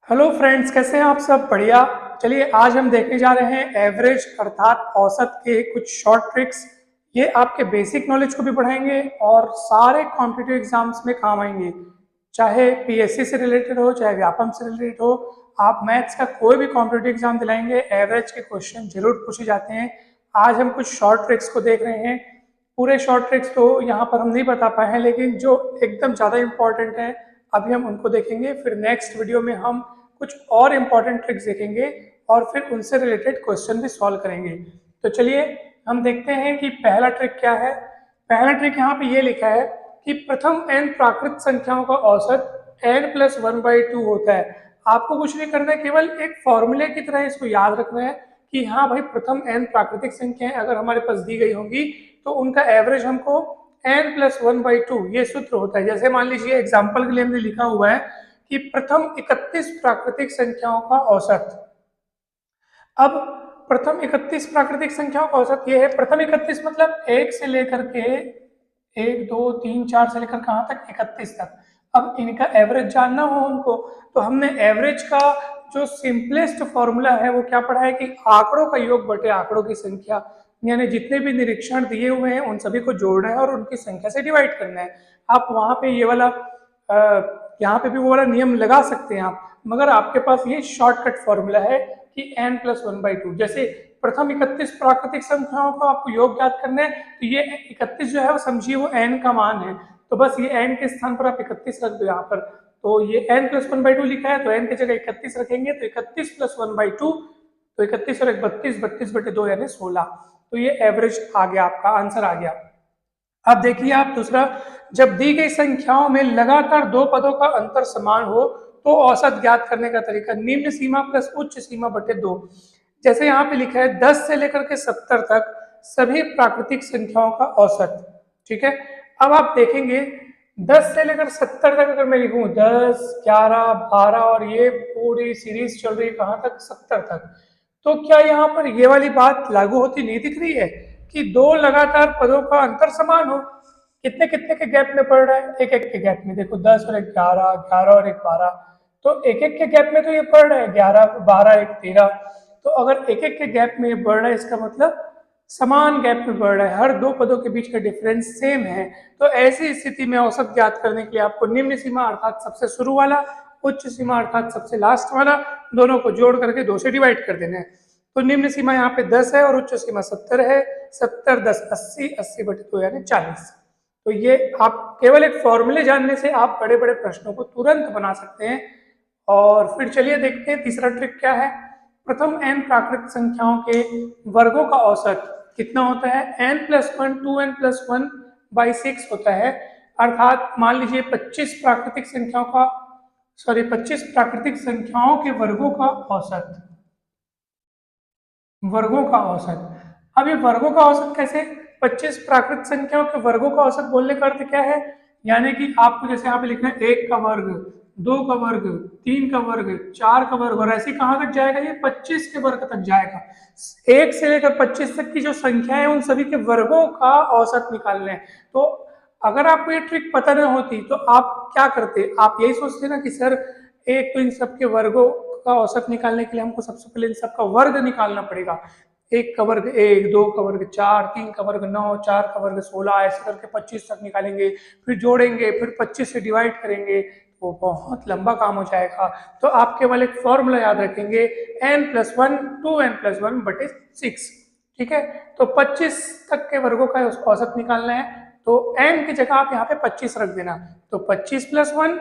Hello friends, कैसे हैं आप सब? बढ़िया। चलिए आज हम देखने जा रहे हैं एवरेज अर्थात औसत के कुछ शॉर्ट ट्रिक्स। ये आपके बेसिक नॉलेज को भी बढ़ाएंगे और सारे कॉम्पिटिटिव एग्जाम्स में काम आएंगे। चाहे पीएससी से रिलेटेड हो, चाहे व्यापम से रिलेटेड हो, आप मैथ्स का कोई भी कॉम्पिटिटिव एग्जाम दिलाएंगे, एवरेज के क्वेश्चन जरूर पूछे जाते हैं। आज हम कुछ शॉर्ट ट्रिक्स को देख रहे हैं। पूरे शॉर्ट ट्रिक्स तो यहाँ पर हम नहीं बता पाए हैं, लेकिन जो एकदम ज़्यादा इंपॉर्टेंट है अभी हम उनको देखेंगे। फिर नेक्स्ट वीडियो में हम कुछ और इम्पॉर्टेंट ट्रिक्स देखेंगे और फिर उनसे रिलेटेड क्वेश्चन भी सॉल्व करेंगे। तो चलिए हम देखते हैं कि पहला ट्रिक क्या है। पहला ट्रिक यहाँ पे ये लिखा है कि प्रथम n प्राकृत संख्याओं का औसत n+1/2 होता है। आपको कुछ नहीं करना है, केवल एक फॉर्मूले की तरह इसको याद रखना है कि हाँ भाई, प्रथम n प्राकृतिक संख्याएं अगर हमारे पास दी गई होंगी तो उनका एवरेज हमको n+1/2 ये सूत्र होता है। जैसे मान लीजिए एग्जाम्पल के लिए हमने लिखा हुआ है कि प्रथम 31 प्राकृतिक संख्याओं का औसत। अब प्रथम 31 प्राकृतिक संख्याओं का औसत ये है। प्रथम 31 मतलब 1 से लेकर के 1 2 3 4 से लेकर कहाँ तक, 31 तक। अब इनका एवरेज जानना हो उनको, तो हमने एवरेज का जो सिंपलेस्ट फॉर्मूला है वो क्या पढ़ा है कि आंकड़ों का योग बटे आंकड़ों की संख्या, यानी जितने भी निरीक्षण दिए हुए हैं उन सभी को जोड़ना है और उनकी संख्या से डिवाइड करना है। आप वहां पे ये वाला यहाँ पे भी वो वाला नियम लगा सकते हैं आप, मगर आपके पास ये शॉर्टकट फॉर्मूला है कि n+1/2। जैसे प्रथम 31 प्राकृतिक संख्याओं का आपको योग याद करना है, तो ये 31 जो है वो समझिए वो n का मान है, तो बस ये n के स्थान पर आप 31 रख दो यहाँ पर। तो ये n+1/2 लिखा है तो n की जगह 31 रखेंगे, तो 31+1/2, तो 31 और 1 32, 32/2 यानी 16। तो ये एवरेज आ गया, आपका आंसर आ गया। अब देखिए आप दूसरा, जब दी गई संख्याओं में लगातार दो पदों का अंतर समान हो तो औसत ज्ञात करने का तरीका निम्न सीमा प्लस उच्च सीमा बटे 2। जैसे यहाँ पे लिखा है 10 से लेकर के 70 तक सभी प्राकृतिक संख्याओं का औसत। ठीक है, अब आप देखेंगे 10 से लेकर 70 तक अगर मैं लिखूं 10, 11, 12 और ये पूरी सीरीज चल रही है कहाँ तक, 70 तक, तो क्या यहाँ पर ये वाली बात लागू होती नहीं दिख रही है कि दो लगातार पदों का अंतर समान हो? कितने कितने के गैप में पड़ रहा है, एक एक के गैप में। देखो 10 और 1 11, 11 और 1 12, तो एक एक के गैप में तो ये पड़ रहा है 11 12 1 13। तो अगर एक एक के गैप में ये बढ़ रहा है इसका मतलब समान गैप में बढ़ रहा है, हर दो पदों के बीच का डिफरेंस सेम है। तो ऐसी स्थिति में औसत ज्ञात करने के लिए आपको निम्न सीमा अर्थात सबसे शुरू वाला, उच्च सीमा अर्थात सबसे लास्ट वाला, दोनों को जोड़ करके 2 से डिवाइड कर देना है। तो निम्न सीमा यहाँ पे 10 है और उच्च सीमा 70 है। 70 10 80, 80/2 यानी 40। तो ये आप केवल एक फॉर्मूले जानने से आप बड़े बड़े प्रश्नों को तुरंत बना सकते हैं। और फिर चलिए देखते हैं तीसरा ट्रिक क्या है। प्रथम n प्राकृतिक संख्याओं के वर्गों का औसत कितना होता है, n+1 2n+1/6 होता है। अर्थात मान लीजिए 25 प्राकृतिक संख्याओं का 25 प्राकृतिक संख्याओं के वर्गों का औसत, वर्गों का औसत। अब ये वर्गों का औसत कैसे? 25 प्राकृत संख्याओं के वर्गों का औसत बोलने का अर्थ क्या है, यानी कि आपको जैसे यहाँ पे लिखना है 1 का वर्ग, 2 का वर्ग, 3 का वर्ग, 4 का वर्ग, और ऐसे कहाँ तक जाएगा, ये 25 के वर्ग तक जाएगा। 1 से लेकर 25 तक की जो संख्या है उन सभी के वर्गों का औसत निकालना है। तो अगर आपको ये ट्रिक पता न होती तो आप क्या करते, आप यही सोचते ना कि सर एक तो इन सबके वर्गों का औसत निकालने के लिए हमको सबसे पहले इन सबका वर्ग निकालना पड़ेगा। 1 का वर्ग 1, 2 का वर्ग 4, 3 का वर्ग 9, 4 का वर्ग 16, ऐसे करके 25 तक निकालेंगे, फिर जोड़ेंगे, फिर 25 से डिवाइड करेंगे, वो बहुत लंबा काम हो जाएगा। तो आप केवल एक फॉर्मूला याद रखेंगे, n+1 2n+1/6। ठीक है, तो 25 तक के वर्गों का औसत निकालना है, तो n की जगह आप यहाँ पे 25 रख देना। तो 25+1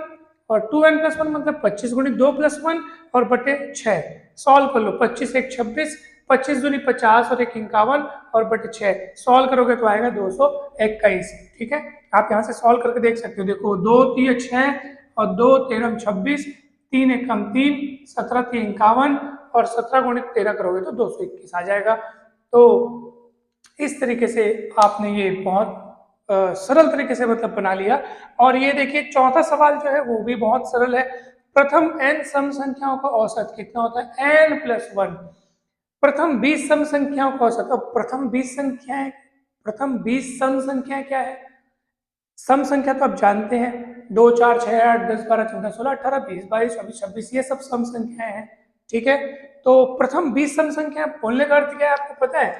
और 2n+1 मतलब 25 × 2+1 और बटे 6। सॉल्व कर लो, 25 1 26, 25 दूनी 50 और 1 51 और बटे 6। सॉल्व करोगे तो आएगा 221। ठीक है, आप यहाँ से सॉल्व करके देख सकते हो। देखो 2 3 6 और 2 13 26, 3 1 3, 17 3 51 और 17 × 13 करोगे तो 221 आ जाएगा। तो इस तरीके से आपने ये बहुत सरल तरीके से मतलब बना लिया। और ये देखिए चौथा सवाल जो है वो भी बहुत सरल है। प्रथम n सम संख्याओं का औसत कितना होता है, n+1। प्रथम 20 सम संख्याओं का औसत। अब प्रथम 20 संख्याएं, प्रथम 20 सम संख्याएं क्या है? सम संख्या तो आप जानते हैं 2 4 6 8 10 12 14 16 18 20 22 24 26 ये सब सम संख्याएं हैं। ठीक है, तो प्रथम 20 सम संख्या बोलने का अर्थ क्या है आपको पता है?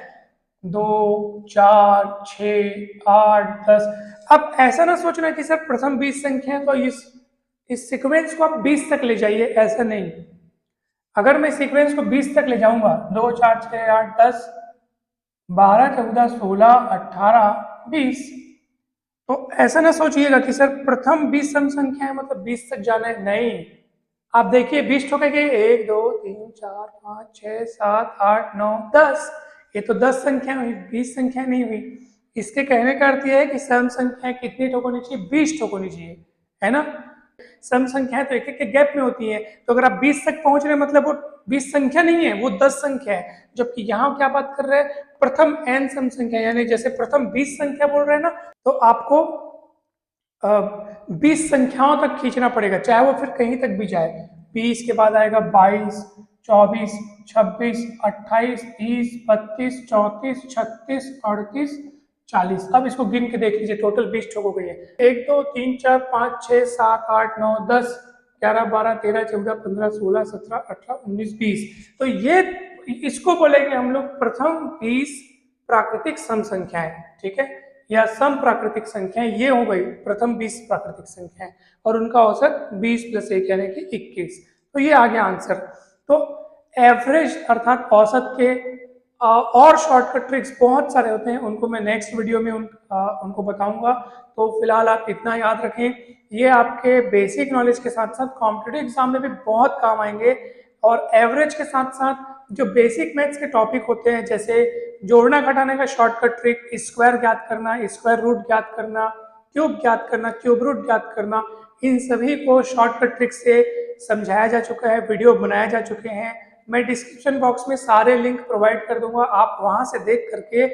2 4 6 8 10। अब ऐसा ना सोचना कि सर प्रथम 20 संख्या तो इस सीक्वेंस को आप 20 तक ले जाइए, ऐसा नहीं। अगर मैं सीक्वेंस को 20 तक ले जाऊंगा 2 4 6 8 10 12 14 16 18 20, तो ऐसा ना सोचिएगा कि सर प्रथम 20 सम संख्या है मतलब 20 तक जाना है, नहीं। आप देखिए 20 ठोकेंगे 1 2 3 4 5 6 7 8 9 10, ये तो 10 संख्या हुई, 20 संख्या नहीं हुई। इसके कहने का अर्थ यह है कि सम संख्या कितनी ठोक होनी चाहिए? 20 ठोक होनी चाहिए, है ना। सम संख्याएं तो एक एक के गैप में होती है, तो अगर आप 20 तक पहुंच रहे हैं मतलब वो 20 संख्या नहीं है, वो 10 संख्या है। जबकि यहाँ क्या बात कर रहे हैं? प्रथम n सम संख्या, यानी जैसे प्रथम 20 संख्या बोल रहे हैं ना, तो आपको 20 संख्याओं तक खींचना पड़ेगा, चाहे वो फिर कहीं तक भी जाए। 20 के बाद आएगा 22 24 26 28 30 32 34 36 38 40। अब इसको गिन के देख लीजिए, टोटल 20 ठोक हो गई है। 1 2 3 4 5 6 7 8 9 10 11 12 13 14 15 16 17 18 19 20। तो ये इसको बोलेंगे हम लोग प्रथम 20 प्राकृतिक सम संख्याएं। ठीक है, या सम प्राकृतिक संख्याएं, ये हो गई प्रथम 20 प्राकृतिक संख्याएं, और उनका औसत 20 + 1 यानी कि 21। तो ये आ गया आंसर। तो एवरेज अर्थात औसत के और शॉर्टकट ट्रिक्स बहुत सारे होते हैं, उनको मैं नेक्स्ट वीडियो में उनको बताऊंगा। तो फिलहाल आप इतना याद रखें, ये आपके बेसिक नॉलेज के साथ साथ कॉम्पिटिटिव एग्जाम में भी बहुत काम आएंगे। और एवरेज के साथ साथ जो बेसिक मैथ्स के टॉपिक होते हैं, जैसे जोड़ना घटाने का शॉर्टकट ट्रिक, स्क्वायर ज्ञात करना, स्क्वायर रूट ज्ञात करना, क्यूब ज्ञात करना, क्यूब रूट ज्ञात करना, इन सभी को शॉर्टकट ट्रिक से समझाया जा चुका है, वीडियो बनाए जा चुके हैं। मैं डिस्क्रिप्शन बॉक्स में सारे लिंक प्रोवाइड कर दूंगा, आप वहां से देख करके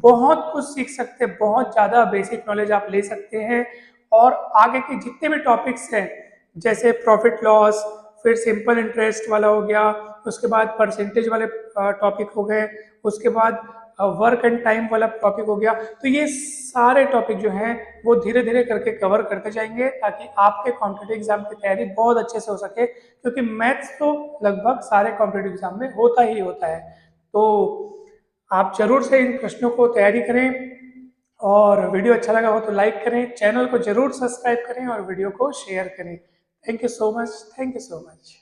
बहुत कुछ सीख सकते हैं, बहुत ज़्यादा बेसिक नॉलेज आप ले सकते हैं। और आगे के जितने भी टॉपिक्स हैं, जैसे प्रॉफिट लॉस, फिर सिंपल इंटरेस्ट वाला हो गया, उसके बाद परसेंटेज वाले टॉपिक हो गए, उसके बाद वर्क एंड टाइम वाला टॉपिक हो गया, तो ये सारे टॉपिक जो हैं वो धीरे धीरे करके कवर करते जाएंगे, ताकि आपके कॉम्पिटिटिव एग्जाम की तैयारी बहुत अच्छे से हो सके। क्योंकि मैथ्स तो लगभग सारे कॉम्पिटिटिव एग्जाम में होता ही होता है। तो आप जरूर से इन प्रश्नों को तैयारी करें, और वीडियो अच्छा लगा हो तो लाइक करें, चैनल को जरूर सब्सक्राइब करें और वीडियो को शेयर करें। Thank you so much, thank you so much.